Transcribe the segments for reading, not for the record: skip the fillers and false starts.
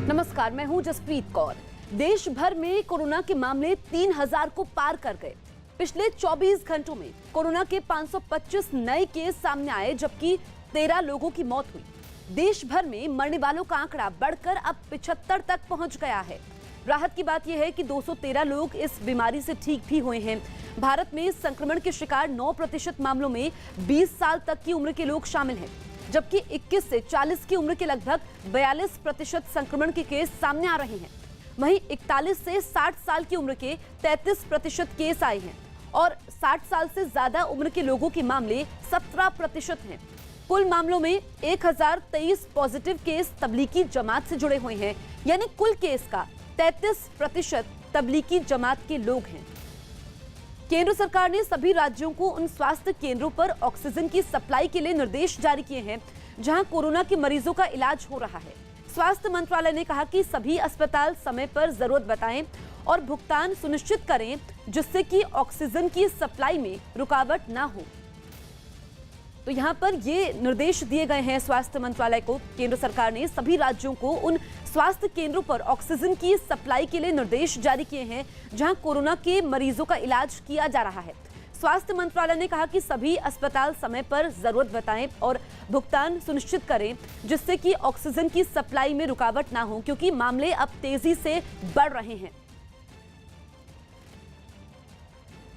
नमस्कार, मैं हूं जसप्रीत कौर। देश भर में कोरोना के मामले 3000 को पार कर गए। पिछले 24 घंटों में कोरोना के 525 नए केस सामने आए, जबकि 13 लोगों की मौत हुई। देश भर में मरने वालों का आंकड़ा बढ़कर अब 75 तक पहुंच गया है। राहत की बात यह है कि 213 लोग इस बीमारी से ठीक भी हुए हैं। भारत में संक्रमण के शिकार 9% मामलों में 20 साल तक की उम्र के लोग शामिल हैं, जबकि 21 से 40 की उम्र के लगभग 42% संक्रमण के केस सामने आ रहे हैं। वहीं 41 से 60 साल की उम्र के 33% केस आए हैं और 60 साल से ज्यादा उम्र के लोगों के मामले 17% हैं। कुल मामलों में 1023 पॉजिटिव केस तबलीगी जमात से जुड़े हुए हैं, यानी कुल केस का 33% तबलीगी जमात के लोग हैं। केंद्र सरकार ने सभी राज्यों को उन स्वास्थ्य केंद्रों पर ऑक्सीजन की सप्लाई के लिए निर्देश जारी किए हैं जहां कोरोना के मरीजों का इलाज हो रहा है। स्वास्थ्य मंत्रालय ने कहा कि सभी अस्पताल समय पर जरूरत बताएं और भुगतान सुनिश्चित करें, जिससे कि ऑक्सीजन की सप्लाई में रुकावट ना हो। तो यहाँ पर ये निर्देश दिए गए हैं स्वास्थ्य मंत्रालय को। केंद्र सरकार ने सभी राज्यों को उन स्वास्थ्य केंद्रों पर ऑक्सीजन की सप्लाई के लिए निर्देश जारी किए हैं जहां कोरोना के मरीजों का इलाज किया जा रहा है। स्वास्थ्य मंत्रालय ने कहा कि सभी अस्पताल समय पर जरूरत बताएं और भुगतान सुनिश्चित करें, जिससे कि ऑक्सीजन की सप्लाई में रुकावट ना हो, क्योंकि मामले अब तेजी से बढ़ रहे हैं।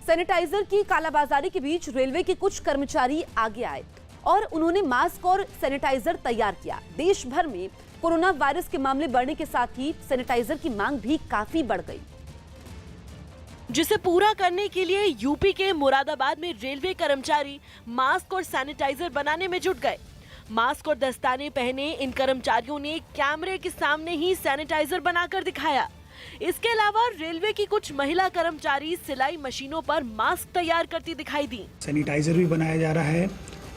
सैनिटाइजर की कालाबाजारी के बीच रेलवे के कुछ कर्मचारी आगे आए और उन्होंने मास्क और सैनिटाइजर तैयार किया। देश भर में कोरोना वायरस के मामले बढ़ने के साथ ही सैनिटाइजर की मांग भी काफी बढ़ गई, जिसे पूरा करने के लिए यूपी के मुरादाबाद में रेलवे कर्मचारी मास्क और सैनिटाइजर बनाने में जुट गए। मास्क और दस्ताने पहने इन कर्मचारियों ने कैमरे के सामने ही सैनिटाइजर बनाकर दिखाया। इसके अलावा रेलवे की कुछ महिला कर्मचारी सिलाई मशीनों पर मास्क तैयार करती दिखाई दी। सैनिटाइजर भी बनाया जा रहा है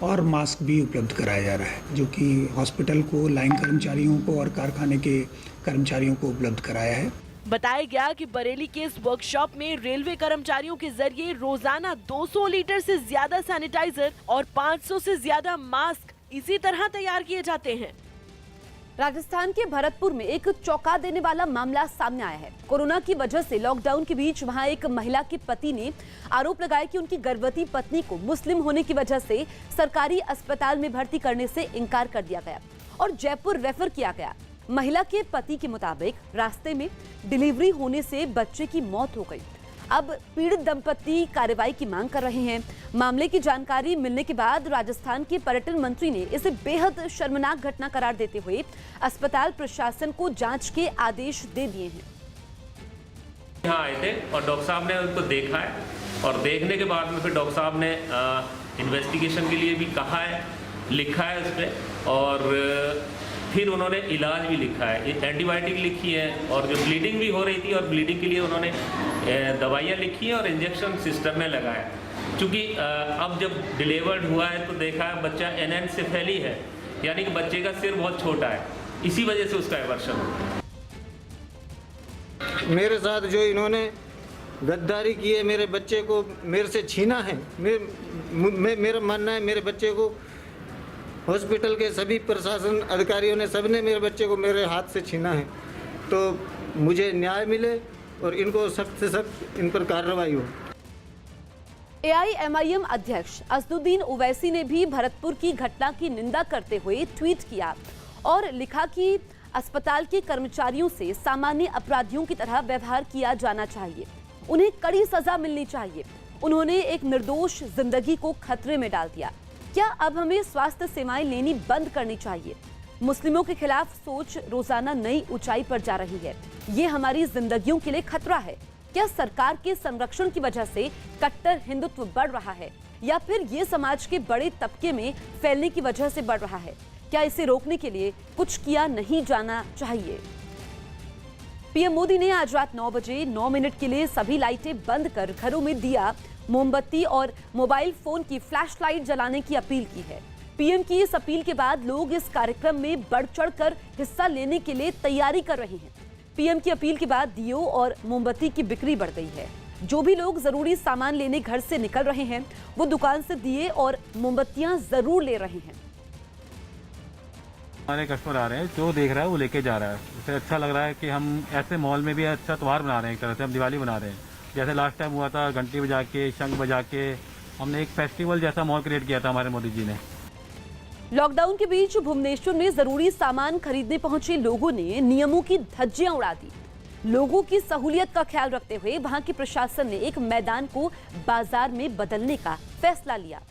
और मास्क भी उपलब्ध कराया जा रहा है, जो कि हॉस्पिटल को, लाइन कर्मचारियों को और कारखाने के कर्मचारियों को उपलब्ध कराया है। बताया गया कि बरेली के इस वर्कशॉप में रेलवे कर्मचारियों के जरिए रोजाना 200 लीटर से ज्यादा सैनिटाइजर और 500 से ज्यादा मास्क इसी तरह तैयार किए जाते हैं। राजस्थान के भरतपुर में एक चौंका देने वाला मामला सामने आया है। कोरोना की वजह से लॉकडाउन के बीच वहां एक महिला के पति ने आरोप लगाया कि उनकी गर्भवती पत्नी को मुस्लिम होने की वजह से सरकारी अस्पताल में भर्ती करने से इनकार कर दिया गया और जयपुर रेफर किया गया। महिला के पति के मुताबिक रास्ते में डिलीवरी होने से बच्चे की मौत हो गई। अब पीड़ित दंपति कार्रवाई की मांग कर रहे हैं। मामले की जानकारी मिलने के बाद राजस्थान के पर्यटन मंत्री ने इसे बेहद शर्मनाक घटना करार देते हुए अस्पताल प्रशासन को जांच के आदेश दे दिए हैं। यहाँ आए थे और डॉक्टर साहब ने उनको देखा है और देखने के बाद में फिर डॉक्टर साहब ने इन्वेस्टिगेशन के लिए भी कहा है, लिखा है उस पर, और फिर उन्होंने इलाज भी लिखा है, एंटीबायोटिक लिखी है और जो ब्लीडिंग भी हो रही थी और ब्लीडिंग के लिए उन्होंने दवाइयाँ लिखी है और इंजेक्शन सिस्टम में लगाया। क्योंकि अब जब डिलीवर्ड हुआ है तो देखा है बच्चा एनेन्सेफेली है, यानी कि बच्चे का सिर बहुत छोटा है, इसी वजह से उसका एवर्शन हुआ। मेरे साथ जो इन्होंने गद्दारी की है, मेरे बच्चे को मेरे से छीना है। मेरा मानना है मेरे बच्चे को हॉस्पिटल के सभी प्रशासन अधिकारियों ने, सबने मेरे बच्चे को मेरे हाथ से छीना है। तो मुझे न्याय मिले और इनको सख्त से सख्त इन पर कार्रवाई हो। AIMIM अध्यक्ष असदुद्दीन ओवैसी ने भी भरतपुर की घटना की निंदा करते हुए ट्वीट किया और लिखा कि अस्पताल के कर्मचारियों से सामान्य अपराधियों की तरह व्यवहार किया जाना चाहिए, उन्हें कड़ी सजा मिलनी चाहिए। उन्होंने एक निर्दोष जिंदगी को खतरे में डाल दिया। क्या अब हमें स्वास्थ्य सेवाएं लेनी बंद करनी चाहिए? मुस्लिमों के खिलाफ सोच रोजाना नई ऊंचाई पर जा रही है। ये हमारी जिंदगियों के लिए खतरा है। क्या सरकार के संरक्षण की वजह से कट्टर हिंदुत्व बढ़ रहा है या फिर ये समाज के बड़े तबके में फैलने की वजह से बढ़ रहा है? क्या इसे रोकने के लिए कुछ किया नहीं जाना चाहिए? पीएम मोदी ने आज रात 9 बजे 9 मिनट के लिए सभी लाइटें बंद कर घरों में दिया, मोमबत्ती और मोबाइल फोन की फ्लैशलाइट जलाने की अपील की है। पीएम की इस अपील के बाद लोग इस कार्यक्रम में बढ़ चढ़कर हिस्सा लेने के लिए तैयारी कर रहे हैं। पीएम की अपील के बाद दियो और मोमबत्ती की बिक्री बढ़ गई है। जो भी लोग जरूरी सामान लेने घर से निकल रहे हैं, वो दुकान से दिए और मोमबत्तियां जरूर ले रहे हैं। हमारे कस्टमर आ रहे हैं, जो देख रहा है वो लेके जा रहा है। इससे अच्छा लग रहा है कि हम ऐसे मॉल में भी अच्छा त्यौहार मना रहे हैं, एक तरह से हम दिवाली मना रहे हैं। जैसे लास्ट टाइम हुआ था, घंटी बजा के, शंख बजा के हमने एक फेस्टिवल जैसा मॉल क्रिएट किया था हमारे मोदी जी ने। लॉकडाउन के बीच भुवनेश्वर में जरूरी सामान खरीदने पहुंचे लोगों ने नियमों की धज्जियां उड़ा दी। लोगों की सहूलियत का ख्याल रखते हुए वहां की प्रशासन ने एक मैदान को बाजार में बदलने का फैसला लिया,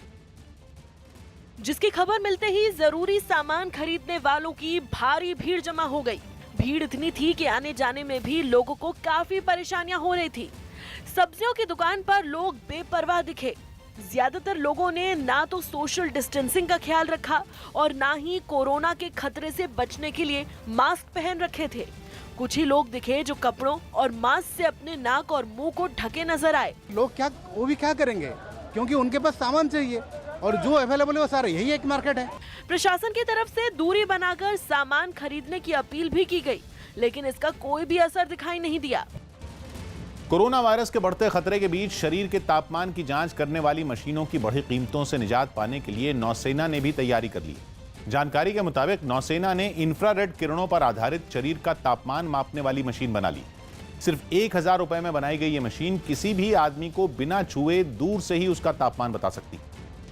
जिसकी खबर मिलते ही जरूरी सामान खरीदने वालों की भारी भीड़ जमा हो गई। भीड़ इतनी थी कि आने जाने में भी लोगों को काफी परेशानियां हो रही थी। सब्जियों की दुकान पर लोग बेपरवाह दिखे। ज्यादातर लोगों ने ना तो सोशल डिस्टेंसिंग का ख्याल रखा और ना ही कोरोना के खतरे से बचने के लिए मास्क पहन रखे थे। कुछ ही लोग दिखे जो कपड़ों और मास्क से अपने नाक और मुंह को ढके नजर आए। लोग वो भी क्या करेंगे, क्योंकि उनके पास सामान चाहिए और जो अवेलेबल है वो सारा, यही एक मार्केट है। प्रशासन की तरफ से दूरी बनाकर सामान खरीदने की अपील भी की गई, लेकिन इसका कोई भी असर दिखाई नहीं दिया। कोरोना वायरस के बढ़ते खतरे के बीच शरीर के तापमान की जांच करने वाली मशीनों की बढ़ी कीमतों से निजात पाने के लिए नौसेना ने भी तैयारी कर ली। जानकारी के मुताबिक नौसेना ने इंफ्रारेड किरणों पर आधारित शरीर का तापमान मापने वाली मशीन बना ली। सिर्फ 1000 रुपए में बनाई गई ये मशीन किसी भी आदमी को बिना छुए दूर से ही उसका तापमान बता सकती।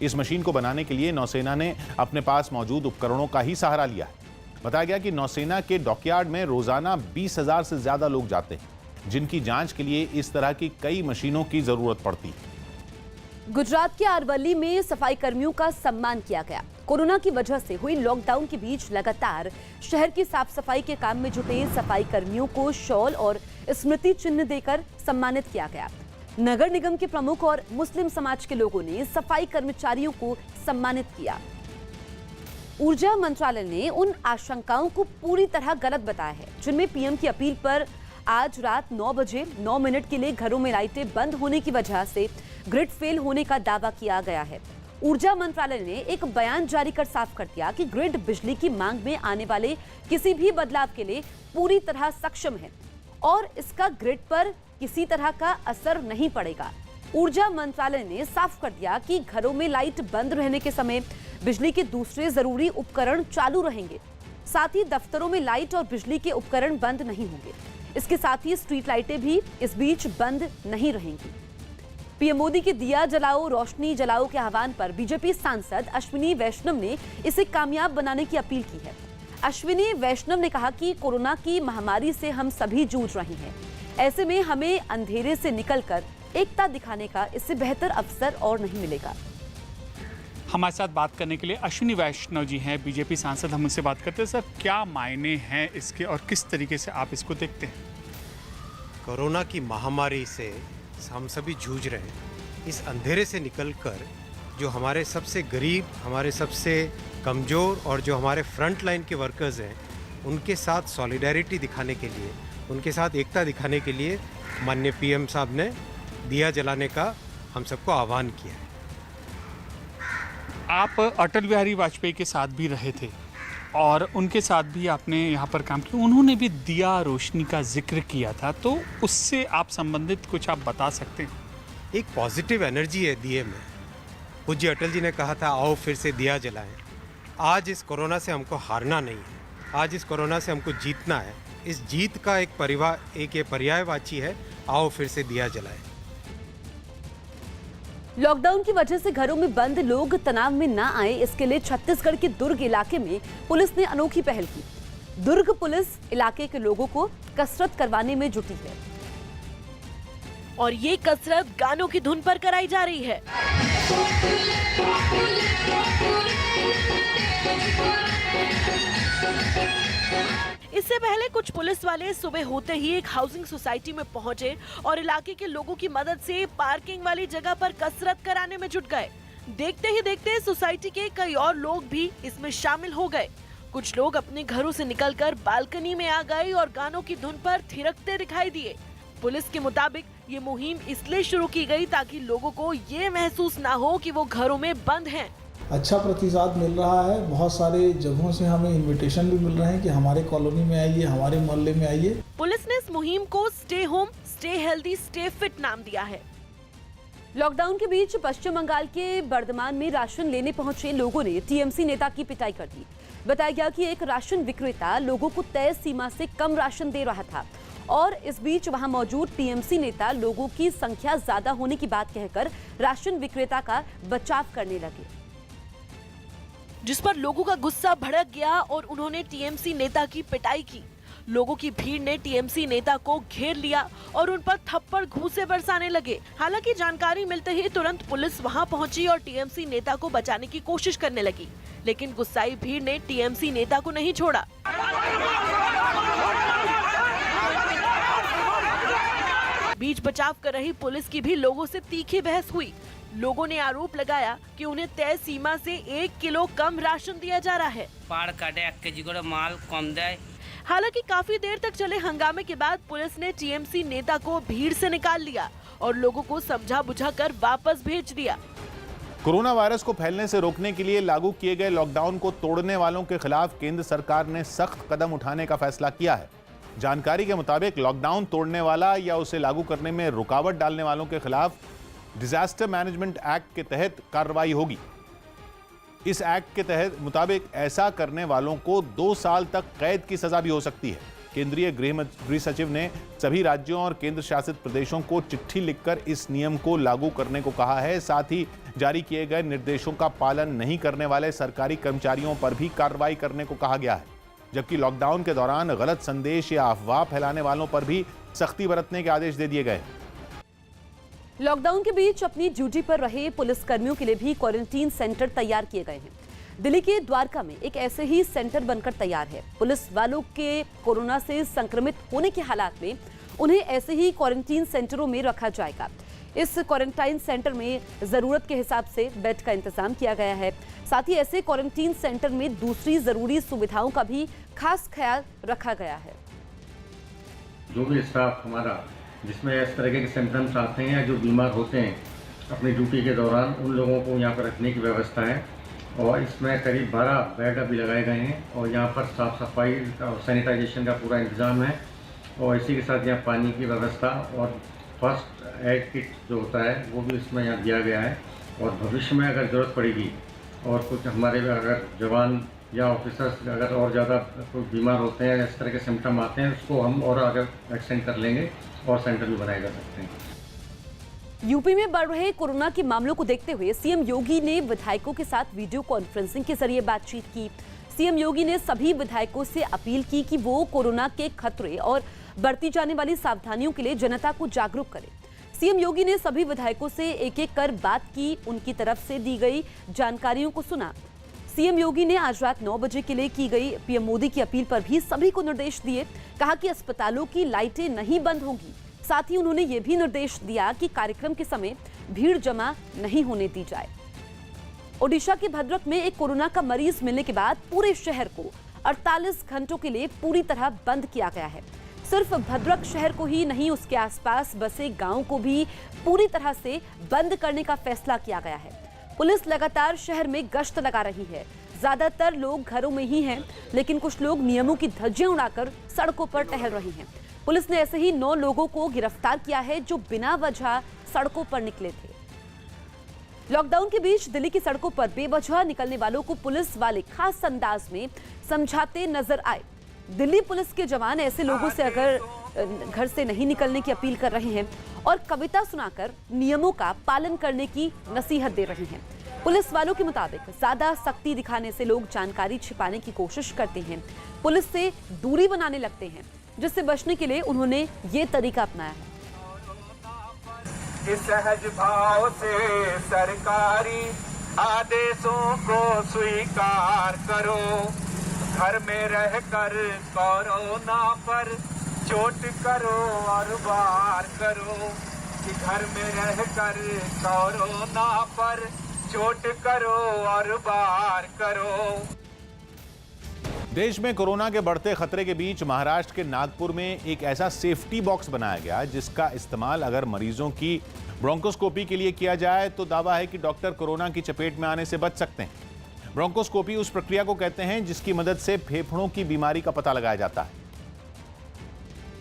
इस मशीन को बनाने के लिए नौसेना ने अपने पास मौजूद उपकरणों का ही सहारा लिया है। बताया गया कि नौसेना के डॉकयार्ड में रोजाना 20,000 से ज्यादा लोग जाते हैं, जिनकी जांच के लिए इस तरह की कई मशीनों की जरूरत पड़ती है। गुजरात के अरवली में सफाई कर्मियों का सम्मान किया गया। कोरोना की वजह से हुई लॉकडाउन के बीच लगातार शहर की साफ सफाई के काम में जुटे सफाई कर्मियों को शॉल और स्मृति चिन्ह देकर सम्मानित किया गया। नगर निगम के प्रमुख और मुस्लिम समाज के लोगों ने सफाई कर्मचारियों को सम्मानित किया। ऊर्जा मंत्रालय ने उन आशंकाओं को पूरी तरह गलत बताया है जिनमें पीएम की अपील पर आज रात 9 बजे 9 मिनट के लिए घरों में लाइटें बंद होने की वजह से ग्रिड फेल होने का दावा किया गया है। ऊर्जा मंत्रालय ने एक बयान जारी कर साफ कर दिया कि ग्रिड बिजली की मांग में आने वाले किसी भी बदलाव के लिए पूरी तरह सक्षम है और इसका ग्रिड पर किसी तरह का असर नहीं पड़ेगा। ऊर्जा मंत्रालय ने साफ कर दिया कि घरों में लाइट बंद रहने के समय बिजली के दूसरे जरूरी उपकरण चालू रहेंगे। साथ ही दफ्तरों में लाइट और बिजली के उपकरण बंद नहीं होंगे। इसके साथ ही स्ट्रीट लाइटें भी इस बीच बंद नहीं रहेंगी। पीएम मोदी के दिया जलाओ रोशनी जलाओ के आह्वान पर बीजेपी सांसद अश्विनी वैष्णव ने इसे कामयाब बनाने की अपील की है। अश्विनी वैष्णव ने कहा कि कोरोना की महामारी से हम सभी जूझ रहे हैं। ऐसे में हमें अंधेरे से निकलकर एकता दिखाने का इससे बेहतर अवसर और नहीं मिलेगा। हमारे साथ बात करने के लिए अश्विनी वैष्णव जी हैं, बीजेपी सांसद। हम उनसे बात करते हैं। सर, क्या मायने हैं इसके और किस तरीके से आप इसको देखते हैं? कोरोना की महामारी से हम सभी जूझ रहे हैं। इस अंधेरे से निकलकर जो हमारे सबसे गरीब, हमारे सबसे कमज़ोर और जो हमारे फ्रंट लाइन के वर्कर्स हैं, उनके साथ सॉलिडेरिटी दिखाने के लिए, उनके साथ एकता दिखाने के लिए माननीय पीएम साहब ने दिया जलाने का हम सबको आह्वान किया है। आप अटल बिहारी वाजपेयी के साथ भी रहे थे और उनके साथ भी आपने यहाँ पर काम किया। उन्होंने भी दिया रोशनी का जिक्र किया था, तो उससे आप संबंधित कुछ आप बता सकते हैं? एक पॉजिटिव एनर्जी है दिए में। पूज्य अटल जी ने कहा था, आओ फिर से दिया जलाएं। आज इस कोरोना से हमको हारना नहीं है, आज इस कोरोना से हमको जीतना है। इस जीत का एक ये पर्यायवाची है, आओ फिर से दिया जलाएं। लॉकडाउन की वजह से घरों में बंद लोग तनाव में ना आए, इसके लिए छत्तीसगढ़ के दुर्ग इलाके में पुलिस ने अनोखी पहल की। दुर्ग पुलिस इलाके के लोगों को कसरत करवाने में जुटी है और ये कसरत गानों की धुन पर कराई जा रही है। इससे पहले कुछ पुलिस वाले सुबह होते ही एक हाउसिंग सोसाइटी में पहुंचे और इलाके के लोगों की मदद से पार्किंग वाली जगह पर कसरत कराने में जुट गए। देखते ही देखते सोसाइटी के कई और लोग भी इसमें शामिल हो गए। कुछ लोग अपने घरों से निकलकर बालकनी में आ गए और गानों की धुन पर थिरकते दिखाई दिए। पुलिस के मुताबिक ये मुहिम इसलिए शुरू की गई ताकि लोगों को ये महसूस ना हो कि वो घरों में बंद हैं। अच्छा प्रतिसाद मिल रहा है। बहुत सारे जगहों से हमें इनविटेशन भी मिल रहे हैं कि हमारे कॉलोनी में आइए, हमारे मोहल्ले में आइए। पुलिस ने इस मुहिम को stay home stay healthy stay fit नाम दिया है। लॉकडाउन के बीच पश्चिम बंगाल के बर्धमान में राशन लेने पहुंचे लोगों ने टीएमसी नेता की पिटाई कर दी। बताया गया कि एक राशन विक्रेता लोगों को तय सीमा से कम राशन दे रहा था और इस बीच वहां मौजूद टीएमसी नेता लोगों की संख्या ज्यादा होने की बात कहकर राशन विक्रेता का बचाव करने लगे, जिस पर लोगों का गुस्सा भड़क गया और उन्होंने टीएमसी नेता की पिटाई की। लोगों की भीड़ ने टीएमसी नेता को घेर लिया और उन पर थप्पड़ घूंसे बरसाने लगे। हालांकि जानकारी मिलते ही तुरंत पुलिस वहां पहुंची और टीएमसी नेता को बचाने की कोशिश करने लगी, लेकिन गुस्साई भीड़ ने टीएमसी नेता को नहीं छोड़ा। बीच बचाव कर रही पुलिस की भी लोगों से तीखी बहस हुई। लोगों ने आरोप लगाया कि उन्हें तय सीमा से 1 किलो कम राशन दिया जा रहा है। पार काटे 1 केजी करे माल कम दे। हालांकि काफी देर तक चले हंगामे के बाद पुलिस ने टीएमसी नेता को भीड़ से निकाल लिया और लोगों को समझा बुझाकर वापस भेज दिया। कोरोना वायरस को फैलने से रोकने के लिए लागू किए गए लॉकडाउन को तोड़ने वालों के खिलाफ केंद्र सरकार ने सख्त कदम उठाने का फैसला किया है। जानकारी के मुताबिक लॉकडाउन तोड़ने वाला या उसे लागू करने में रुकावट डालने वालों के खिलाफ डिजास्टर मैनेजमेंट एक्ट के तहत कार्रवाई होगी। इस एक्ट के तहत मुताबिक ऐसा करने वालों को 2 साल तक कैद की सजा भी हो सकती है। केंद्रीय गृह सचिव ने सभी राज्यों और केंद्र शासित प्रदेशों को चिट्ठी लिखकर इस नियम को लागू करने को कहा है। साथ ही जारी किए गए निर्देशों का पालन नहीं करने वाले सरकारी कर्मचारियों पर भी कार्रवाई करने को कहा गया है, जबकि लॉकडाउन के दौरान गलत संदेश या अफवाह फैलाने वालों पर भी सख्ती बरतने के आदेश दे दिए गए। लॉकडाउन के बीच अपनी ड्यूटी पर रहे पुलिसकर्मियों के लिए भी क्वारंटीन सेंटर तैयार किए गए हैं। दिल्ली के द्वारका में एक ऐसे ही सेंटर बनकर तैयार है। पुलिस वालों के कोरोना से संक्रमित होने के हालात में उन्हें ऐसे ही क्वारंटीन सेंटरों में रखा जाएगा। इस क्वारंटाइन सेंटर में जरूरत के हिसाब से बेड का इंतजाम किया गया है। साथ ही ऐसे क्वारंटीन सेंटर में दूसरी जरूरी सुविधाओं का भी खास ख्याल रखा गया है। जो भी स्टाफ हमारा जिसमें इस तरह के सिम्टम्स आते हैं या जो बीमार होते हैं अपनी ड्यूटी के दौरान, उन लोगों को यहाँ पर रखने की व्यवस्था है और इसमें करीब 12 बेड अभी लगाए गए हैं और यहाँ पर साफ़ सफाई और सैनिटाइजेशन का पूरा इंतज़ाम है और इसी के साथ यहाँ पानी की व्यवस्था और फर्स्ट एड किट जो होता है वो भी इसमें यहाँ दिया गया है। और भविष्य में अगर ज़रूरत पड़ेगी और कुछ हमारे अगर जवान या ऑफिसर्स अगर और ज़्यादा कोई बीमार होते हैं, इस तरह के सिम्टम आते हैं, उसको हम और आगे एक्सटेंड कर लेंगे और सेंटर भी बनाए जा सकते हैं। यूपी में बढ़ रहे कोरोना के मामलों को देखते हुए सीएम योगी ने विधायकों के साथ वीडियो कॉन्फ्रेंसिंग के जरिए बातचीत की। सीएम योगी ने सभी विधायकों से अपील की कि वो कोरोना के खतरे और बढ़ती जाने वाली सावधानियों के लिए जनता को जागरूक करें। सीएम योगी ने सभी विधायकों से एक एक कर बात की, उनकी तरफ से दी गई जानकारियों को सुना। सीएम योगी ने आज रात 9 बजे के लिए की गई पीएम मोदी की अपील पर भी सभी को निर्देश दिए। कहा कि अस्पतालों की लाइटें नहीं बंद होंगी। साथ ही उन्होंने ये भी निर्देश दिया कि कार्यक्रम के समय भीड़ जमा नहीं होने दी जाए। ओडिशा के भद्रक में एक कोरोना का मरीज मिलने के बाद पूरे शहर को 48 घंटों के लिए पूरी तरह बंद किया गया है। सिर्फ भद्रक शहर को ही नहीं, उसके आसपास बसे गांव को भी पूरी तरह से बंद करने का फैसला किया गया है। पुलिस लगातार शहर में गश्त लगा रही है। ज्यादातर लोग घरों में ही हैं, लेकिन कुछ लोग नियमों की धज्जियां उड़ाकर सड़कों पर टहल रहे हैं। पुलिस ने ऐसे ही 9 लोगों को गिरफ्तार किया है जो बिना वजह सड़कों पर निकले थे। लॉकडाउन के बीच दिल्ली की सड़कों पर बेवजह निकलने वालों को पुलिस वाले खास अंदाज में समझाते नजर आए। दिल्ली पुलिस के जवान ऐसे लोगों से अगर घर से नहीं निकलने की अपील कर रहे हैं और कविता सुनाकर नियमों का पालन करने की नसीहत दे रहे हैं। पुलिस वालों के मुताबिक ज्यादा सख्ती दिखाने से लोग जानकारी छिपाने की कोशिश करते हैं, पुलिस से दूरी बनाने लगते हैं, जिससे बचने के लिए उन्होंने ये तरीका अपनाया है। इस सहज भाव से सरकारी आदेशों को स्वीकार करो। घर में रहकर कोरोना पर चोट करो और वार करो कि घर में रहकर कोरोना पर चोट करो और वार करो। देश में कोरोना के बढ़ते खतरे के बीच महाराष्ट्र के नागपुर में एक ऐसा सेफ्टी बॉक्स बनाया गया जिसका इस्तेमाल अगर मरीजों की ब्रोंकोस्कोपी के लिए किया जाए तो दावा है कि डॉक्टर कोरोना की चपेट में आने से बच सकते हैं। ब्रोंकोस्कोपी उस प्रक्रिया को कहते हैं जिसकी मदद से फेफड़ों की बीमारी का पता लगाया जाता है।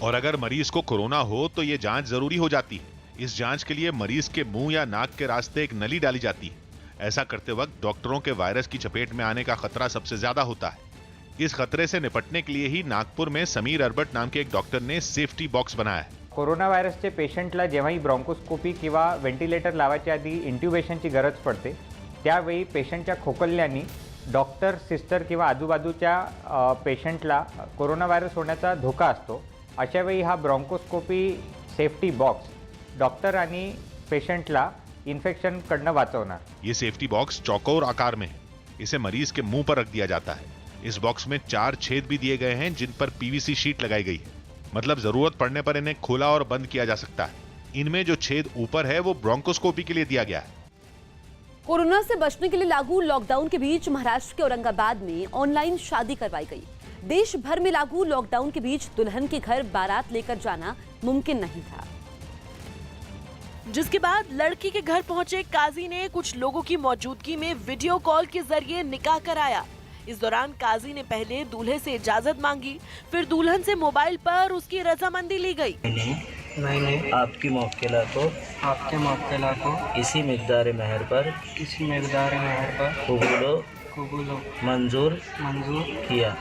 और अगर मरीज को कोरोना हो तो यह जांच जरूरी हो जाती है। इस जांच के लिए मरीज के मुंह या नाक के रास्ते एक नली डाली जाती है। ऐसा करते वक्त डॉक्टरों के वायरस की चपेट में आने का खतरा सबसे ज्यादा होता है। इस खतरे से निपटने के लिए ही नागपुर में समीर अरबट नाम के एक डॉक्टर ने सेफ्टी बॉक्स बनाया है। कोरोना व्हायरसचे पेशंटला जेव्हाही ब्रॉन्कोस्कोपी किंवा व्हेंटिलेटर लावायच्या आधी इंट्युबेशनची गरज पडते, त्यावेळी पेशंटच्या खोकल्याने डॉक्टर, सिस्टर किंवा आजूबाजूच्या पेशंटला कोरोना व्हायरस होण्याचा धोका असतो। अशावेळी हा ब्रॉन्कोस्कोपी सेफ्टी बॉक्स डॉक्टर आणि पेशंटला इन्फेक्शन कडनं वाचवणार। ये सेफ्टी बॉक्स चौकोर आकार में है। इसे मरीज के मुंह पर रख दिया जाता है। इस बॉक्स में 4 छेद भी दिए गए हैं जिन पर पीवीसी शीट लगाई गई है। मतलब जरूरत पड़ने पर इन्हें खोला और बंद किया जा सकता है। इनमें जो छेद ऊपर है वो ब्रोंकोस्कोपी के लिए दिया गया है। कोरोना से बचने के लिए लागू लॉकडाउन के बीच महाराष्ट्र के औरंगाबाद में ऑनलाइन शादी करवाई गई। देश भर में लागू लॉकडाउन के बीच दुल्हन के घर बारात लेकर जाना मुमकिन नहीं था, जिसके बाद लड़की के घर पहुंचे काजी ने कुछ लोगों की मौजूदगी में वीडियो कॉल के जरिए निकाह कराया। इस दौरान काजी ने पहले दूल्हे से इजाजत मांगी, फिर दुल्हन से मोबाइल पर उसकी रजामंदी ली गई। मैंने आपके मौक्केला को इसी मिक़दार महर पर कबूलो मंजूर किया।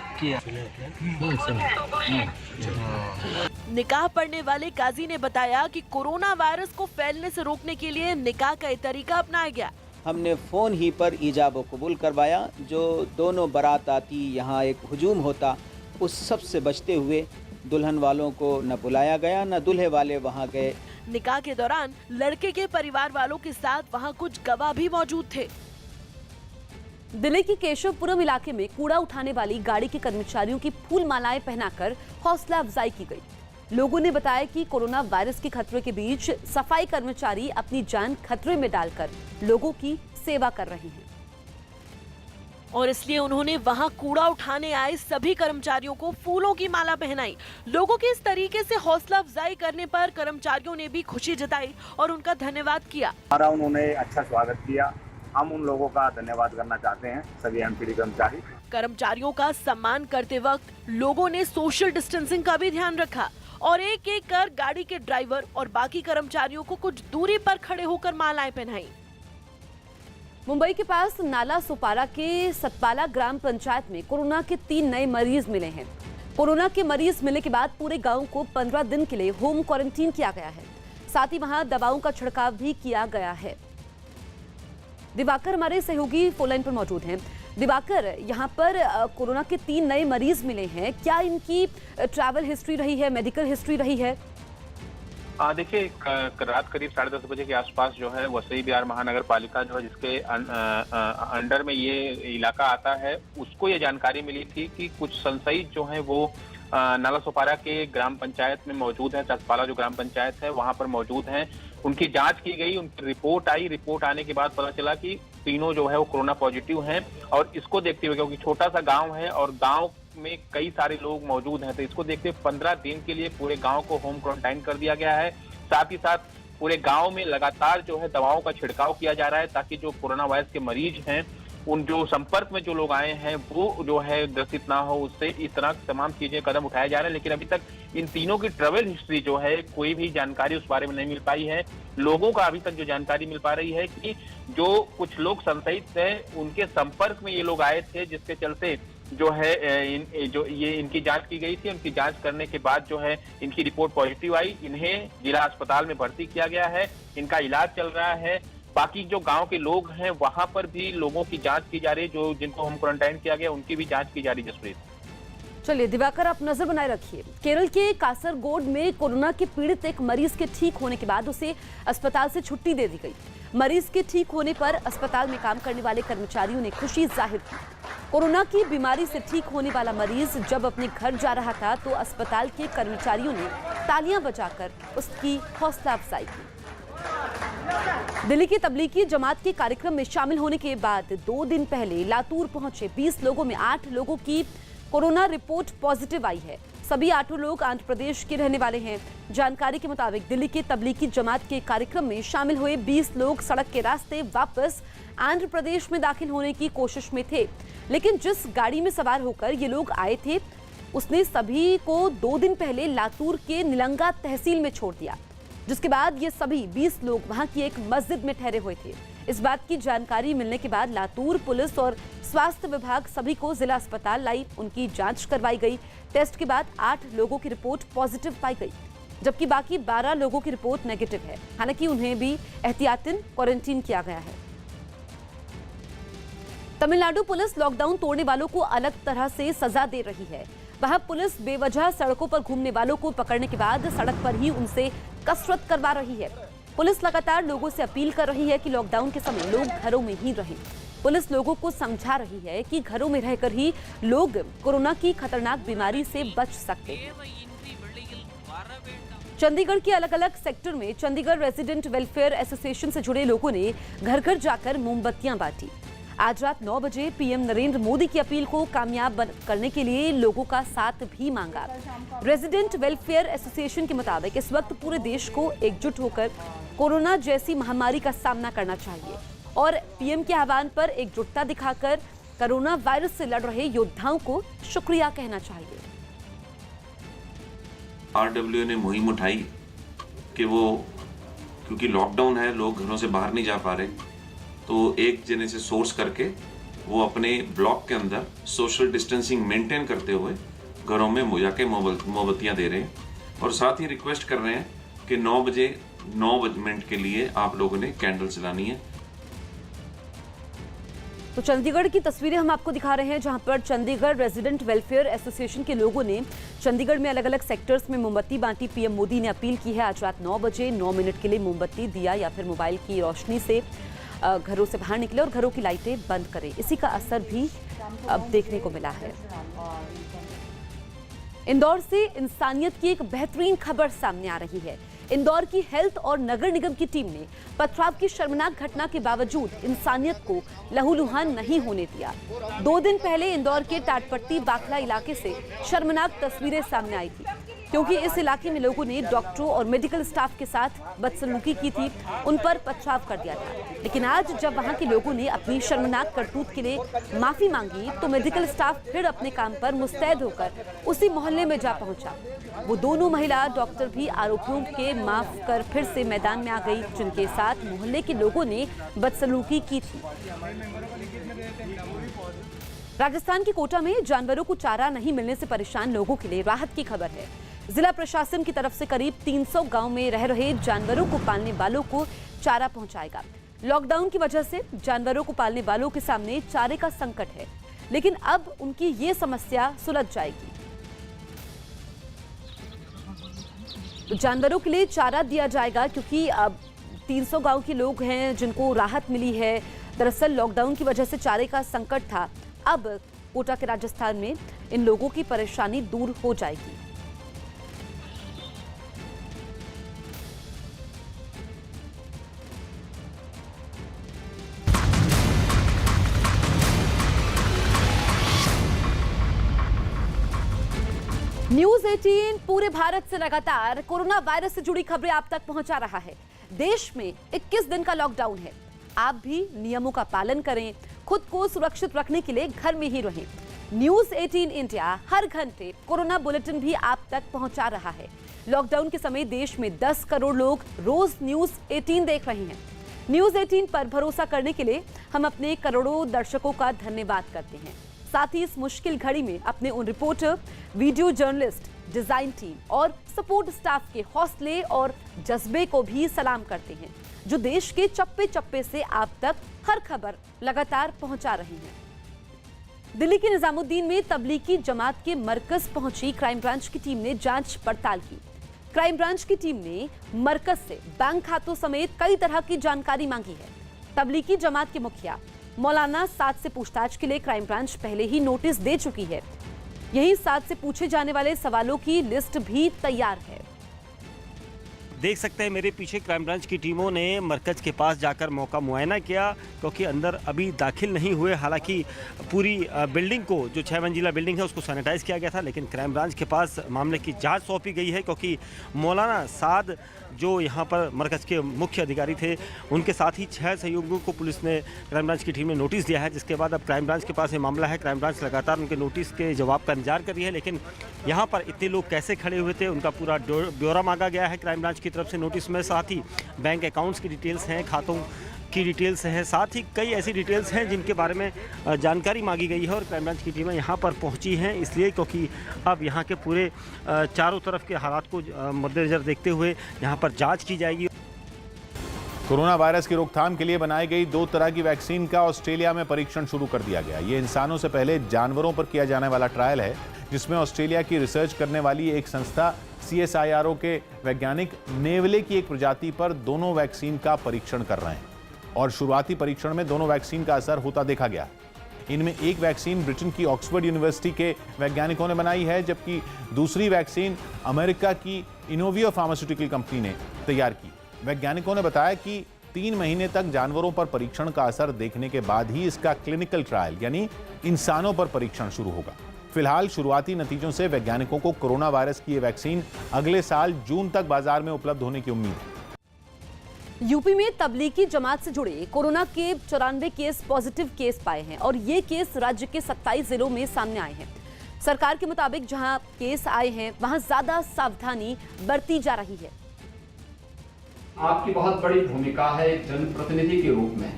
निकाह पढ़ने वाले काजी ने बताया कि कोरोना वायरस को फैलने से रोकने के लिए निकाह का तरीका अपनाया गया। हमने फ़ोन ही पर ईजाब व कबूल करवाया। जो दोनों बारात आती यहाँ एक हुजूम होता, उस सब से बचते हुए दुल्हन वालों को न बुलाया गया न दूल्हे वाले वहाँ गए। निकाह के दौरान लड़के के परिवार वालों के साथ वहाँ कुछ गवाह भी मौजूद थे। दिल्ली के केशवपुरम इलाके में कूड़ा उठाने वाली गाड़ी के कर्मचारियों की फूल मालाएं पहनाकर हौसला अफजाई की गई। लोगों ने बताया कि कोरोना वायरस के खतरे के बीच सफाई कर्मचारी अपनी जान खतरे में डालकर लोगों की सेवा कर रहे हैं और इसलिए उन्होंने वहां कूड़ा उठाने आए सभी कर्मचारियों को फूलों की माला पहनाई। लोगों की इस तरीके से हौसला अफजाई करने पर कर्मचारियों ने भी खुशी जताई और उनका धन्यवाद किया। हमारा उन्होंने अच्छा स्वागत किया, हम उन लोगों का धन्यवाद करना चाहते हैं, सभी एमपीडी कर्मचारी। कर्मचारियों का सम्मान करते वक्त लोगों ने सोशल डिस्टेंसिंग का भी ध्यान रखा और एक एक कर गाड़ी के ड्राइवर और बाकी कर्मचारियों को कुछ दूरी पर खड़े होकर मालाएं पहनाई। मुंबई के पास नाला सुपारा के सतपाला ग्राम पंचायत में कोरोना के 3 नए मरीज मिले हैं। कोरोना के मरीज मिलने के बाद पूरे गांव को 15 दिन के लिए होम क्वारंटीन किया गया है। साथ ही वहां दवाओं का छिड़काव भी किया गया है। दिवाकर हमारे सहयोगी फोन लाइन पर मौजूद हैं। दिवाकर, यहाँ पर कोरोना के 3 नए मरीज मिले हैं, क्या इनकी ट्रैवल हिस्ट्री रही है, मेडिकल हिस्ट्री रही है? देखिए, रात करीब 10:30 बजे के आसपास जो है वसई बिहार महानगर पालिका जो है जिसके अंडर में ये इलाका आता है, उसको ये जानकारी मिली थी कि कुछ संशयित जो है वो नाला सोपारा के ग्राम पंचायत में मौजूद है। सतपाला जो ग्राम पंचायत है वहां पर मौजूद हैं। उनकी जांच की गई, उनकी रिपोर्ट आई। रिपोर्ट आने के बाद पता चला कि तीनों जो है वो कोरोना पॉजिटिव हैं और इसको देखते हुए, क्योंकि छोटा सा गांव है और गांव में कई सारे लोग मौजूद हैं, तो इसको देखते हुए 15 दिन के लिए पूरे गांव को होम क्वारंटाइन कर दिया गया है। साथ ही साथ पूरे गांव में लगातार जो है दवाओं का छिड़काव किया जा रहा है ताकि जो कोरोना वायरस के मरीज हैं, उन जो संपर्क में जो लोग आए हैं वो जो है ग्रसित ना हो, उससे इस तरह तमाम चीजें कदम उठाए जा रहे हैं। लेकिन अभी तक इन तीनों की ट्रेवल हिस्ट्री जो है कोई भी जानकारी उस बारे में नहीं मिल पाई है। लोगों का अभी तक जो जानकारी मिल पा रही है कि जो कुछ लोग संशयित हैं उनके संपर्क में ये लोग आए थे, जिसके चलते जो है इनकी जांच की गई थी। उनकी जांच करने के बाद जो है इनकी रिपोर्ट पॉजिटिव आई। इन्हें जिला अस्पताल में भर्ती किया गया है, इनका इलाज चल रहा है। बाकी जो गांव के लोग हैं वहां पर भी लोगों की जांच की जा रही है, जो जिनको होम क्वारंटाइन किया गया उनकी भी जांच की जा रही है। जसप्रीत, चलिए दिवाकर, आप नजर बनाए रखिए। केरल के कासरगोड में कोरोना के पीड़ित एक मरीज के ठीक होने के बाद उसे अस्पताल से छुट्टी दे दी गई। मरीज के ठीक होने पर अस्पताल में काम करने वाले कर्मचारियों ने खुशी जाहिर की। कोरोना की बीमारी से ठीक होने वाला मरीज जब अपने घर जा रहा था तो अस्पताल के कर्मचारियों ने तालियां बजाकर उसकी हौसला अफजाई की। दिल्ली की तबलीगी जमात के कार्यक्रम में शामिल होने के बाद 2 दिन पहले लातूर पहुंचे 20 लोगों में 8 लोगों की कोरोना रिपोर्ट पॉजिटिव आई है। सभी 8 लोग आंध्र प्रदेश के रहने वाले हैं। जानकारी के मुताबिक दिल्ली के तबलीगी जमात के कार्यक्रम में शामिल हुए 20 लोग सड़क के रास्ते वापस आंध्र प्रदेश में दाखिल होने की कोशिश में थे, लेकिन जिस गाड़ी में सवार होकर ये लोग आए थे उसने सभी को 2 दिन पहले लातूर के निलंगा तहसील में छोड़ दिया, जिसके बाद ये सभी 20 लोग वहां की एक मस्जिद में ठहरे हुए थे। इस बात की जानकारी मिलने के बाद लातूर पुलिस और स्वास्थ्य विभाग सभी को जिला अस्पताल लाई। उनकी जांच करवाई गई। टेस्ट के बाद 8 लोगों की रिपोर्ट पॉजिटिव पाई गई, जबकि बाकी 12 लोगों की रिपोर्ट नेगेटिव है। हालांकि उन्हें भी एहतियातन क्वारंटीन किया गया है। तमिलनाडु पुलिस लॉकडाउन तोड़ने वालों को अलग तरह से सजा दे रही है। वहां पुलिस बेवजह सड़कों पर घूमने वालों को पकड़ने के बाद सड़क पर ही उनसे कसरत करवा रही है। पुलिस लगातार लोगों से अपील कर रही है कि लॉकडाउन के समय लोग घरों में ही रहें। पुलिस लोगों को समझा रही है कि घरों में रहकर ही लोग कोरोना की खतरनाक बीमारी से बच सकते हैं। चंडीगढ़ के अलग अलग सेक्टर में चंडीगढ़ रेजिडेंट वेलफेयर एसोसिएशन से जुड़े लोगों ने घर घर जाकर मोमबत्तियां बांटी। आज रात 9 बजे पीएम नरेंद्र मोदी की अपील को कामयाब करने के लिए लोगों का साथ भी मांगा। रेजिडेंट वेलफेयर एसोसिएशन के मुताबिक इस वक्त पूरे देश को एकजुट होकर कोरोना जैसी महामारी का सामना करना चाहिए और पीएम के आह्वान पर एकजुटता दिखाकर कोरोना वायरस से लड़ रहे योद्धाओं को शुक्रिया कहना चाहिए। आरडब्ल्यू ने मुहिम उठाई कि वो क्योंकि लॉकडाउन है, लोग घरों से बाहर नहीं जा पा रहे, तो एक जने से सोर्स करके वो अपने ब्लॉक के अंदर सोशल डिस्टेंसिंग मेंटेन करते हुए घरों में जाके मोमबत्तियां दे रहे हैं और साथ ही रिक्वेस्ट कर रहे हैं कि 9 बजे 9 मिनट के लिए आप लोगों ने कैंडल जलानी है। तो चंडीगढ़ की तस्वीरें हम आपको दिखा रहे हैं, जहां पर चंडीगढ़ रेजिडेंट वेलफेयर एसोसिएशन के लोगों ने चंडीगढ़ में अलग अलग सेक्टर्स में मोमबत्ती बांटी। पीएम मोदी ने अपील की है आज रात 9 बजे 9 मिनट के लिए मोमबत्ती, दिया या फिर मोबाइल की रोशनी से घरों से बाहर निकले और घरों की लाइटें बंद करें। इसी का असर भी अब देखने को मिला है। इंदौर से इंसानियत की एक बेहतरीन खबर सामने आ रही है। इंदौर की हेल्थ और नगर निगम की टीम ने पथराव की शर्मनाक घटना के बावजूद इंसानियत को लहूलुहान नहीं होने दिया। 2 दिन पहले इंदौर के टाटपट्टी बाखला इलाके से शर्मनाक तस्वीरें सामने आई थी, क्योंकि इस इलाके में लोगों ने डॉक्टरों और मेडिकल स्टाफ के साथ बदसलूकी की थी, उन पर पथराव कर दिया था। लेकिन आज जब वहां के लोगों ने अपनी शर्मनाक करतूत के लिए माफी मांगी तो मेडिकल स्टाफ फिर अपने काम पर मुस्तैद होकर उसी मोहल्ले में जा पहुंचा। वो दोनों महिला डॉक्टर भी आरोपियों के माफ कर फिर से मैदान में आ गई, जिनके साथ मोहल्ले के लोगों ने बदसलूकी की थी। राजस्थान के कोटा में जानवरों को चारा नहीं मिलने से परेशान लोगों के लिए राहत की खबर है। जिला प्रशासन की तरफ से करीब 300 गांव में रह रहे जानवरों को पालने वालों को चारा पहुंचाएगा। लॉकडाउन की वजह से जानवरों को पालने वालों के सामने चारे का संकट है, लेकिन अब उनकी ये समस्या सुलझ जाएगी। तो जानवरों के लिए चारा दिया जाएगा, क्योंकि अब 300 गांव के लोग हैं जिनको राहत मिली है। दरअसल लॉकडाउन की वजह से चारे का संकट था। अब कोटा के राजस्थान में इन लोगों की परेशानी दूर हो जाएगी। न्यूज़ 18 पूरे भारत से लगातार कोरोना वायरस से जुड़ी खबरें आप तक पहुंचा रहा है। देश में 21 दिन का लॉकडाउन है। आप भी नियमों का पालन करें, खुद को सुरक्षित रखने के लिए घर में ही रहें। न्यूज़ 18 इंडिया हर घंटे कोरोना बुलेटिन भी आप तक पहुंचा रहा है। लॉकडाउन के समय देश में 10 करोड़ लोग रोज न्यूज़ 18 देख रहे हैं। न्यूज़ 18 पर भरोसा करने के लिए हम अपने करोड़ों दर्शकों का धन्यवाद करते हैं। साथ ही इस मुश्किल घड़ी में अपने उन reporter, video journalist, design team और सपोर्ट स्टाफ के हौसले और जज्बे को भी सलाम करते हैं, जो देश के चप्पे चप्पे से आप तक हर खबर लगातार पहुंचा रहे हैं। दिल्ली के निजामुद्दीन में तबलीगी जमात के मरकज पहुंची क्राइम ब्रांच की टीम ने जांच पड़ताल की। क्राइम ब्रांच की टीम ने मरकज से बैंक खातों समेत कई तरह की जानकारी मांगी है। तबलीगी जमात के मुखिया मौलाना साद से पूछताछ के लिए क्राइम ब्रांच पहले ही नोटिस दे चुकी है। यही साद से पूछे जाने वाले सवालों की लिस्ट भी तैयार है। देख सकते हैं मेरे पीछे क्राइम ब्रांच की टीमों ने मरकज के पास जाकर मौका मुआयना किया, क्योंकि अंदर अभी दाखिल नहीं हुए। हालांकि पूरी बिल्डिंग को, जो 6 मंजिला बिल्डिंग है, उसको सैनिटाइज किया गया था, लेकिन क्राइम ब्रांच के पास मामले की जांच सौंपी गई है, क्योंकि मौलाना साद जो यहाँ पर मरकज के मुख्य अधिकारी थे, उनके साथ ही 6 सहयोगियों को पुलिस ने, क्राइम ब्रांच की टीम ने नोटिस दिया है, जिसके बाद अब क्राइम ब्रांच के पास ये मामला है। क्राइम ब्रांच लगातार उनके नोटिस के जवाब का इंतजार कर रही है, लेकिन यहाँ पर इतने लोग कैसे खड़े हुए थे, उनका पूरा ब्यौरा मांगा गया है क्राइम ब्रांच की तरफ से नोटिस में। साथ ही बैंक अकाउंट्स की डिटेल्स हैं, खातों की डिटेल्स हैं, साथ ही कई ऐसी डिटेल्स हैं जिनके बारे में जानकारी मांगी गई है और क्राइम ब्रांच की टीमें यहाँ पर पहुँची हैं, इसलिए क्योंकि अब यहाँ के पूरे चारों तरफ के हालात को मद्देनज़र देखते हुए यहाँ पर जाँच की जाएगी। कोरोना वायरस की रोकथाम के लिए बनाई गई 2 तरह की वैक्सीन का ऑस्ट्रेलिया में परीक्षण शुरू कर दिया गया। ये इंसानों से पहले जानवरों पर किया जाने वाला ट्रायल है, जिसमें ऑस्ट्रेलिया की रिसर्च करने वाली एक संस्था CSIRO के वैज्ञानिक नेवले की एक प्रजाति पर दोनों वैक्सीन का परीक्षण कर रहे हैं और शुरुआती परीक्षण में दोनों वैक्सीन का असर होता देखा गया। इनमें एक वैक्सीन ब्रिटेन की ऑक्सफोर्ड यूनिवर्सिटी के वैज्ञानिकों ने बनाई है, जबकि दूसरी वैक्सीन अमेरिका की इनोवियो फार्मास्यूटिकल कंपनी ने तैयार की। वैज्ञानिकों ने बताया कि 3 महीने तक जानवरों पर परीक्षण का असर देखने के बाद ही इसका क्लिनिकल ट्रायल यानी इंसानों पर परीक्षण शुरू होगा। फिलहाल शुरुआती नतीजों से वैज्ञानिकों को कोरोना वायरस की ये वैक्सीन अगले साल जून तक बाजार में उपलब्ध होने की उम्मीद है। यूपी में तबलीगी जमात से जुड़े कोरोना के 94 केस पॉजिटिव केस पाए हैं और ये केस राज्य के 27 जिलों में सामने आए हैं। सरकार के मुताबिक जहां केस आए हैं वहां ज्यादा सावधानी बरती जा रही है। आपकी बहुत बड़ी भूमिका है एक जनप्रतिनिधि के रूप में।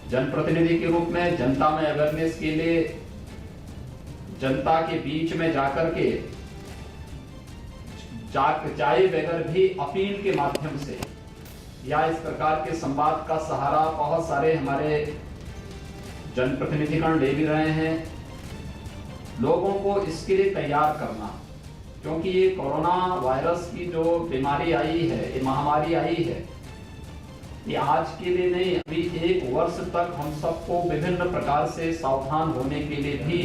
जनप्रतिनिधि के रूप में जनता में अवेयरनेस के लिए जनता के बीच में जाकर के जाए बगैर भी अपील के माध्यम से या इस प्रकार के संवाद का सहारा बहुत सारे हमारे जनप्रतिनिधिगण ले भी रहे हैं। लोगों को इसके लिए तैयार करना, क्योंकि ये कोरोना वायरस की जो बीमारी आई है, ये महामारी आई है, ये आज के लिए नहीं, अभी 1 वर्ष तक हम सबको विभिन्न प्रकार से सावधान होने के लिए भी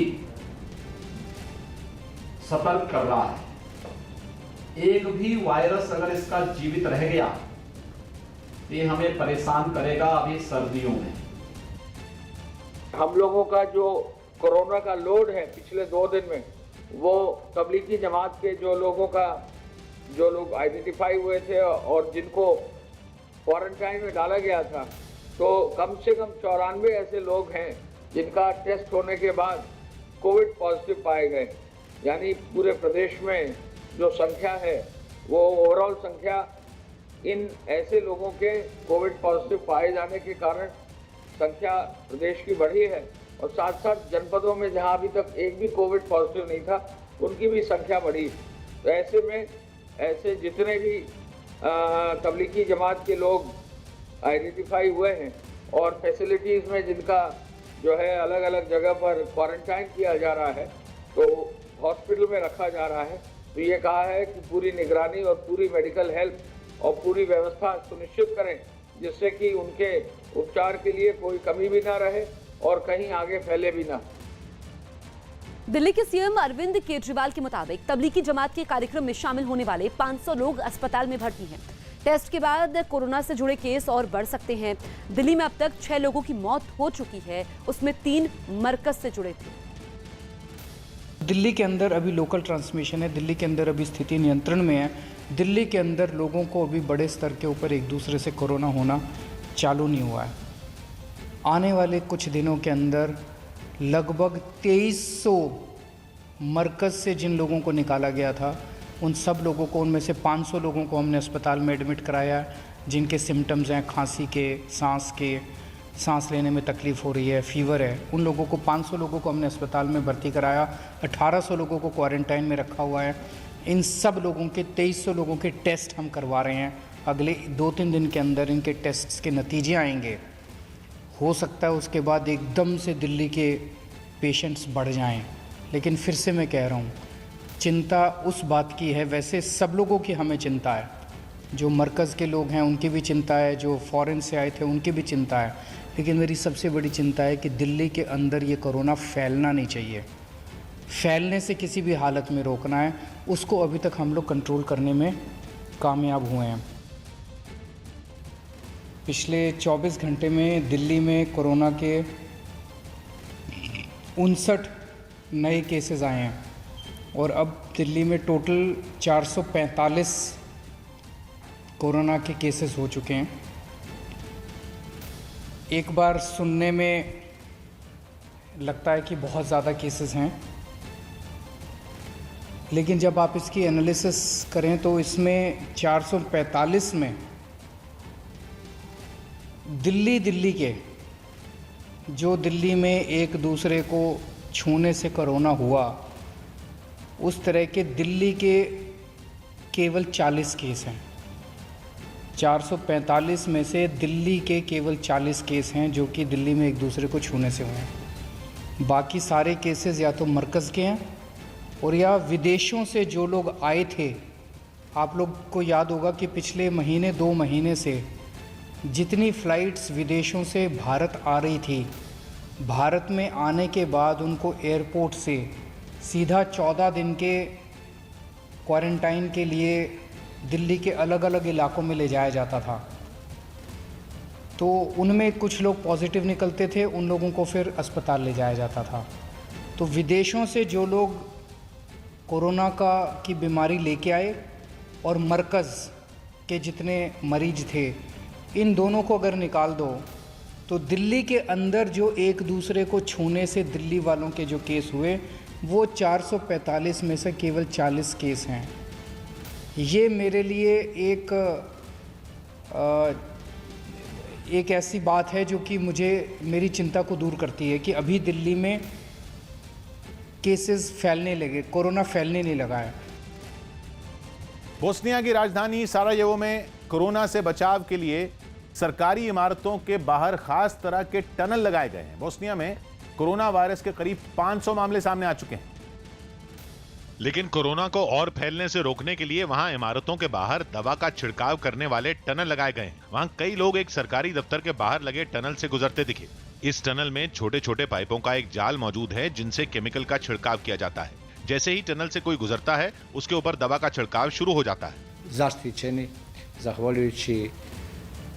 सतर्क कर रहा है। एक भी वायरस अगर इसका जीवित रह गया तो ये हमें परेशान करेगा अभी सर्दियों में। हम लोगों का जो कोरोना का लोड है पिछले 2 दिन में, वो तबलीगी जमात के जो लोग आइडेंटिफाई हुए थे और जिनको क्वारंटाइन में डाला गया था, तो कम से कम 94 ऐसे लोग हैं जिनका टेस्ट होने के बाद कोविड पॉजिटिव पाए गए। यानी पूरे प्रदेश में जो संख्या है वो ओवरऑल संख्या इन ऐसे लोगों के कोविड पॉजिटिव पाए जाने के कारण संख्या प्रदेश की बढ़ी है और साथ साथ जनपदों में जहां अभी तक एक भी कोविड पॉजिटिव नहीं था उनकी भी संख्या बढ़ी। तो ऐसे में ऐसे जितने भी तबलीगी जमात के लोग आइडेंटिफाई हुए हैं और फैसिलिटीज़ में जिनका जो है अलग अलग जगह पर क्वारंटाइन किया जा रहा है, तो हॉस्पिटल में रखा जा रहा है, तो ये कहा है कि पूरी निगरानी और पूरी मेडिकल हेल्प और पूरी व्यवस्था सुनिश्चित करें जिससे कि उनके उपचार के लिए कोई कमी भी ना रहे और कहीं आगे फैले भी ना। दिल्ली के सीएम अरविंद केजरीवाल के मुताबिक तबलीगी जमात के कार्यक्रम में शामिल होने वाले 500 लोग अस्पताल में भर्ती हैं। टेस्ट के बाद कोरोना से जुड़े केस और बढ़ सकते हैं। दिल्ली में अब तक 6 लोगों की मौत हो चुकी है, उसमें 3 मरकज से जुड़े थे। दिल्ली के अंदर अभी लोकल ट्रांसमिशन है, दिल्ली के अंदर अभी स्थिति नियंत्रण में है। दिल्ली के अंदर लोगों को अभी बड़े स्तर के ऊपर एक दूसरे से कोरोना होना चालू नहीं हुआ है। आने वाले कुछ दिनों के अंदर लगभग 2300 मरकज़ से जिन लोगों को निकाला गया था उन सब लोगों को, उनमें से 500 लोगों को हमने अस्पताल में एडमिट कराया जिनके सिम्टम्स हैं खांसी के, सांस लेने में तकलीफ़ हो रही है, फीवर है। उन लोगों को 500 लोगों को हमने अस्पताल में भर्ती कराया, 1800 लोगों को क्वारंटाइन में रखा हुआ है। इन सब लोगों के 2300 लोगों के टेस्ट हम करवा रहे हैं। अगले 2-3 दिन के अंदर इनके टेस्ट्स के नतीजे आएंगे। हो सकता है उसके बाद एकदम से दिल्ली के पेशेंट्स बढ़ जाएं, लेकिन फिर से मैं कह रहा हूँ चिंता उस बात की है, वैसे सब लोगों की हमें चिंता है, जो मरकज़ के लोग हैं उनकी भी चिंता है, जो फ़ॉरेन से आए थे उनकी भी चिंता है, लेकिन मेरी सबसे बड़ी चिंता है कि दिल्ली के अंदर ये कोरोना फैलना नहीं चाहिए। फैलने से किसी भी हालत में रोकना है, उसको अभी तक हम लोग कंट्रोल करने में कामयाब हुए हैं। पिछले 24 घंटे में दिल्ली में कोरोना के 59 नए केसेस आए हैं और अब दिल्ली में टोटल 445 कोरोना के केसेस हो चुके हैं। एक बार सुनने में लगता है कि बहुत ज़्यादा केसेस हैं, लेकिन जब आप इसकी एनालिसिस करें तो इसमें 445 में दिल्ली के जो दिल्ली में एक दूसरे को छूने से कोरोना हुआ, उस तरह के दिल्ली के केवल 40 केस हैं। 445 में से दिल्ली के केवल 40 केस हैं जो कि दिल्ली में एक दूसरे को छूने से हुए हैं। बाकी सारे केसेस या तो मरकज़ के हैं और या विदेशों से जो लोग आए थे। आप लोग को याद होगा कि पिछले महीने 2 महीने से जितनी फ़्लाइट्स विदेशों से भारत आ रही थी, भारत में आने के बाद उनको एयरपोर्ट से सीधा 14 दिन के क्वारंटाइन के लिए दिल्ली के अलग अलग इलाकों में ले जाया जाता था। तो उनमें कुछ लोग पॉजिटिव निकलते थे, उन लोगों को फिर अस्पताल ले जाया जाता था। तो विदेशों से जो लोग कोरोना की बीमारी लेके आए और मरकज़ के जितने मरीज थे, इन दोनों को अगर निकाल दो तो दिल्ली के अंदर जो एक दूसरे को छूने से दिल्ली वालों के जो केस हुए वो 445 में से केवल 40 केस हैं। ये मेरे लिए एक ऐसी बात है जो कि मेरी चिंता को दूर करती है कि अभी दिल्ली में केसेस फैलने लगे, कोरोना फैलने नहीं लगा है। बोस्निया की राजधानी साराजेवो में कोरोना से बचाव के लिए सरकारी इमारतों के बाहर खास तरह के टनल लगाए गए हैं। बोस्निया में कोरोना वायरस के करीब 500 मामले सामने आ चुके हैं। लेकिन कोरोना को और फैलने से रोकने के लिए वहां इमारतों के बाहर दवा का छिड़काव करने वाले टनल लगाए गए हैं। वहां कई लोग एक सरकारी दफ्तर के बाहर लगे टनल से गुजरते दिखे। इस टनल में छोटे छोटे पाइपों का एक जाल मौजूद है जिनसे केमिकल का छिड़काव किया जाता है। जैसे ही टनल से कोई गुजरता है उसके ऊपर दवा का छिड़काव शुरू हो जाता है। zaštićeni zahvaljujući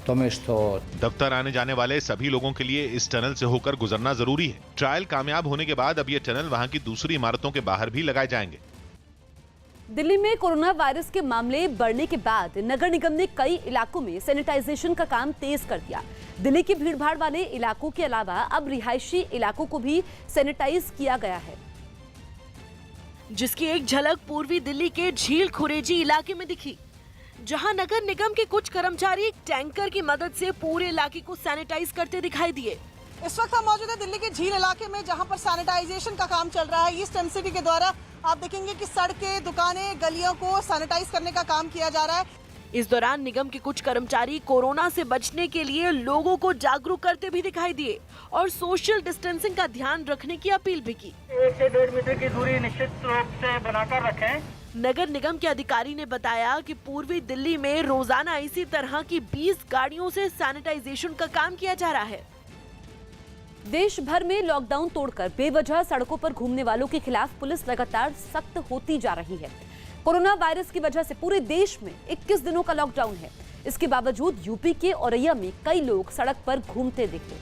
tome što दफ्तर आने जाने वाले सभी लोगों के लिए इस टनल से होकर गुजरना जरूरी है। ट्रायल कामयाब होने के बाद अब ये टनल वहां की दूसरी इमारतों के बाहर भी लगाए जाएंगे। दिल्ली में कोरोना वायरस के मामले बढ़ने के बाद नगर निगम ने कई इलाकों में सैनिटाइजेशन का काम तेज कर दिया। दिल्ली की भीड़भाड़ वाले इलाकों के अलावा अब रिहायशी इलाकों को भी सैनिटाइज किया गया है, जिसकी एक झलक पूर्वी दिल्ली के झील खुरेजी इलाके में दिखी, जहां नगर निगम के कुछ कर्मचारी एक टैंकर की मदद से पूरे इलाके को सैनिटाइज करते दिखाई दिए। इस वक्त हम मौजूद है दिल्ली के झील इलाके में, जहां पर सैनिटाइजेशन का काम चल रहा है। ईस्ट एमसीडी के द्वारा आप देखेंगे कि सड़कें, दुकानें, गलियों को सैनिटाइज करने का काम किया जा रहा है। इस दौरान निगम के कुछ कर्मचारी कोरोना से बचने के लिए लोगों को जागरूक करते भी दिखाई दिए और सोशल डिस्टेंसिंग का ध्यान रखने की अपील भी की। 1 से 1.5 मीटर की दूरी निश्चित रूप से बनाकर रखें। नगर निगम के अधिकारी ने बताया कि पूर्वी दिल्ली में रोजाना इसी तरह की 20 गाड़ियों से सैनिटाइजेशन का काम किया जा रहा है। देश भर में लॉकडाउन तोड़कर बेवजह सड़कों पर घूमने वालों के खिलाफ पुलिस लगातार सख्त होती जा रही है। कोरोना वायरस की वजह से पूरे देश में 21 दिनों का लॉकडाउन है। इसके बावजूद यूपी के औरैया में कई लोग सड़क पर घूमते दिखे,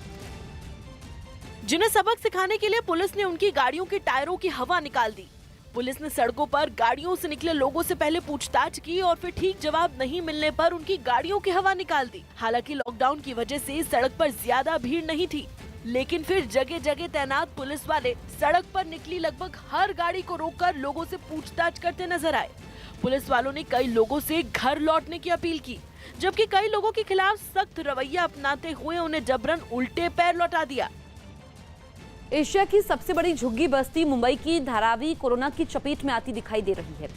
जिन्हें सबक सिखाने के लिए पुलिस ने उनकी गाड़ियों के टायरों की हवा निकाल दी। पुलिस ने सड़कों पर गाड़ियों से निकले लोगों से पहले पूछताछ की और फिर ठीक जवाब नहीं मिलने पर उनकी गाड़ियों की हवा निकाल दी। हालांकि लॉकडाउन की वजह से सड़क पर ज्यादा भीड़ नहीं थी, लेकिन फिर जगह जगह तैनात पुलिस वाले सड़क पर निकली लगभग हर गाड़ी को रोककर लोगों से पूछताछ करते नजर आए। पुलिस वालों ने कई लोगों से घर लौटने की अपील की, जबकि कई लोगों के खिलाफ सख्त रवैया अपनाते हुए उन्हें जबरन उल्टे पैर लौटा दिया। एशिया की सबसे बड़ी झुग्गी बस्ती मुंबई की धारावी कोरोना की चपेट में आती दिखाई दे रही है।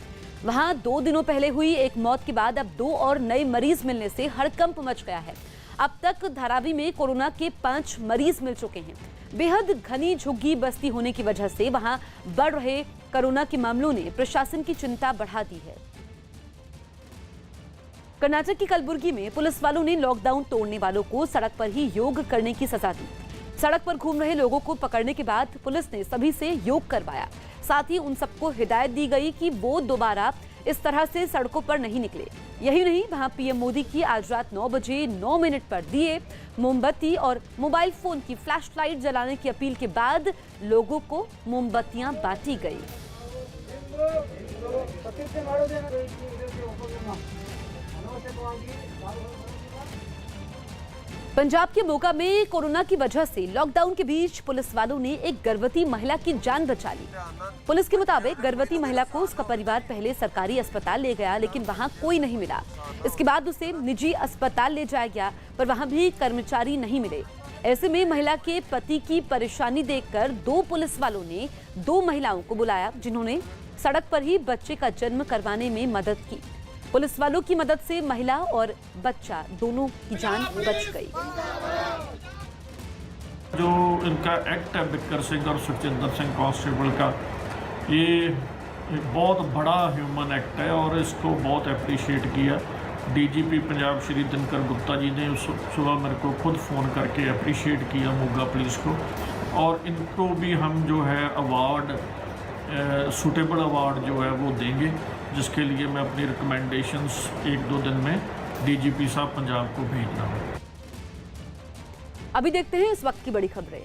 वहां 2 दिनों पहले हुई एक मौत के बाद अब 2 और नए मरीज मिलने से हड़कंप मच गया है। अब तक धारावी में कोरोना के 5 मरीज मिल चुके हैं। बेहद घनी झुग्गी बस्ती होने की वजह से वहां बढ़ रहे कोरोना के मामलों ने प्रशासन की चिंता बढ़ा दी है। कर्नाटक की कलबुर्गी में पुलिस वालों ने लॉकडाउन तोड़ने वालों को सड़क पर ही योग करने की सजा दी। सड़क पर घूम रहे लोगों को पकड़ने के बाद पुलिस ने सभी से योग करवाया। साथ ही उन सबको हिदायत दी गई कि वो दोबारा इस तरह से सड़कों पर नहीं निकले। यही नहीं, वहां पीएम मोदी की आज रात 9 बजे 9 मिनट पर दिए, मोमबत्ती और मोबाइल फोन की फ्लैश लाइट जलाने की अपील के बाद लोगों को मोमबत्तियां बांटी गई। पंजाब के मोगा में कोरोना की वजह से लॉकडाउन के बीच पुलिस वालों ने एक गर्भवती महिला की जान बचा ली। पुलिस के मुताबिक गर्भवती महिला को उसका परिवार पहले सरकारी अस्पताल ले गया, लेकिन वहां कोई नहीं मिला। इसके बाद उसे निजी अस्पताल ले जाया गया, पर वहां भी कर्मचारी नहीं मिले। ऐसे में महिला के पति की परेशानी देखकर 2 पुलिस वालों ने 2 महिलाओं को बुलाया, जिन्होंने सड़क पर ही बच्चे का जन्म करवाने में मदद की। पुलिस वालों की मदद से महिला और बच्चा दोनों की जान बच गई। जो इनका एक्ट है बिक्कर सिंह और सुखजिंदर सिंह कांस्टेबल का, ये बहुत बड़ा ह्यूमन एक्ट है और इसको बहुत अप्रिशिएट किया। डीजीपी पंजाब श्री दिनकर गुप्ता जी ने सुबह मेरे को खुद फ़ोन करके अप्रिशिएट किया मोगा पुलिस को, और इनको भी हम जो है अवार्ड सूटेबल अवार्ड जो है वो देंगे, जिसके लिए मैं अपनी रिकमेंडेशंस 1-2 दिन में डीजीपी साहब पंजाब को भेज रहा हूँ। अभी देखते हैं इस वक्त की बड़ी खबरें।